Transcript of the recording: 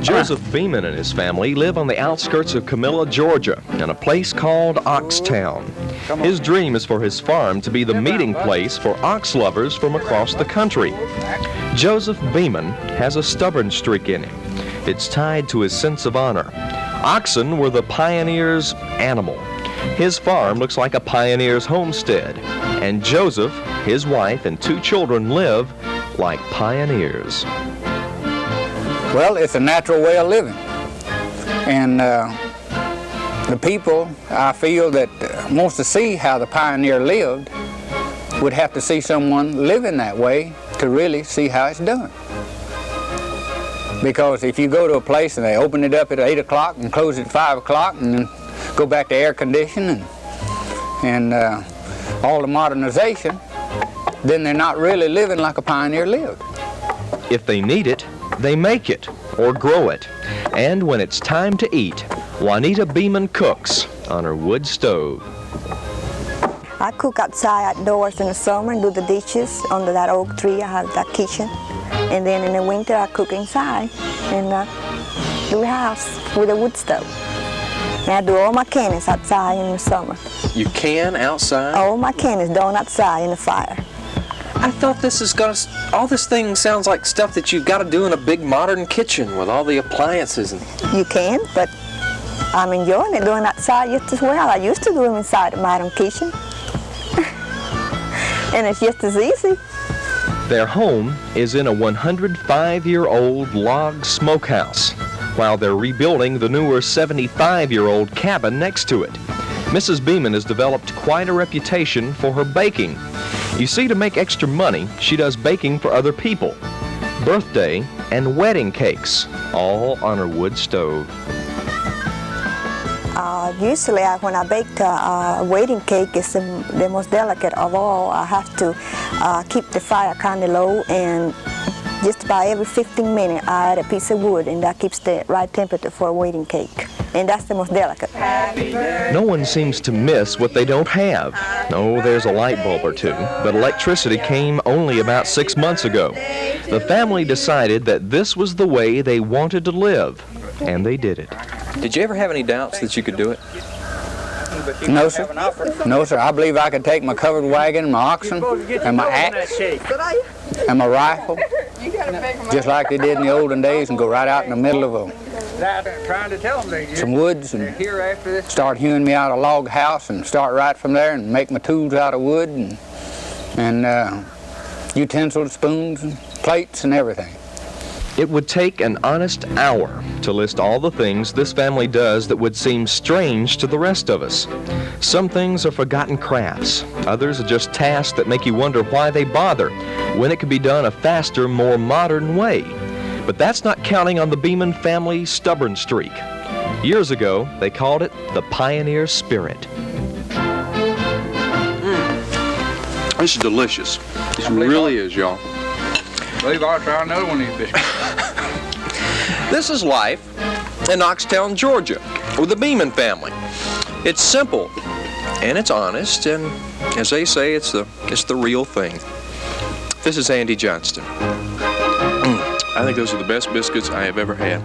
Joseph Beamon and his family live on the outskirts of Camilla, Georgia, in a place called Oxtown. His dream is for his farm to be the meeting place for ox lovers from across the country. Joseph Beamon has a stubborn streak in him. It's tied to his sense of honor. Oxen were the pioneer's animal. His farm looks like a pioneer's homestead, and Joseph, his wife, and 2 children live like pioneers. Well, it's a natural way of living, and the people, I feel, that wants to see how the pioneer lived would have to see someone living that way to really see how it's done. Because if you go to a place and they open it up at 8 o'clock and close it at 5 o'clock and then go back to air conditioning and all the modernization, then they're not really living like a pioneer lived. If they need it, they make it or grow it. And when it's time to eat, Juanita Beamon cooks on her wood stove. I cook outside, outdoors in the summer and do the dishes under that oak tree. I have that kitchen. And then in the winter I cook inside and do the house with a wood stove. And I do all my cannons outside in the summer. You can outside? All my cannons done outside in the fire. I thought this is gonna, all this thing sounds like stuff that you've got to do in a big modern kitchen with all the appliances. And you can, but I'm enjoying it doing outside just as well. I used to do them inside the modern kitchen. And it's just as easy. Their home is in a 105-year-old log smokehouse, while they're rebuilding the newer 75-year-old cabin next to it. Mrs. Beamon has developed quite a reputation for her baking. You see, to make extra money, she does baking for other people. Birthday and wedding cakes, all on her wood stove. Usually when I bake a wedding cake, it's the most delicate of all. I have to keep the fire kind of low, and just about every 15 minutes I add a piece of wood, and that keeps the right temperature for a wedding cake. And that's the most delicate. No one seems to miss what they don't have. No, there's a light bulb or two, but electricity came only about 6 months ago. The family decided that this was the way they wanted to live, and they did it. did you ever have any doubts that you could do it? No, sir. No, sir. I believe I could take my covered wagon, my oxen, and my axe, and my rifle, just like they did in the olden days, and go right out in the middle of some woods and start hewing me out a log house and start right from there and make my tools out of wood and utensils, spoons, and plates, and everything. It would take an honest hour to list all the things this family does that would seem strange to the rest of us. Some things are forgotten crafts. Others are just tasks that make you wonder why they bother, when it could be done a faster, more modern way. But that's not counting on the Beamon family's stubborn streak. Years ago, they called it the pioneer spirit. This is delicious. This really is, y'all. I believe I'll try another one of these biscuits. This is life in Oxtown, Georgia, with the Beamon family. It's simple, and it's honest, and as they say, it's the real thing. This is Andy Johnston. I think those are the best biscuits I have ever had.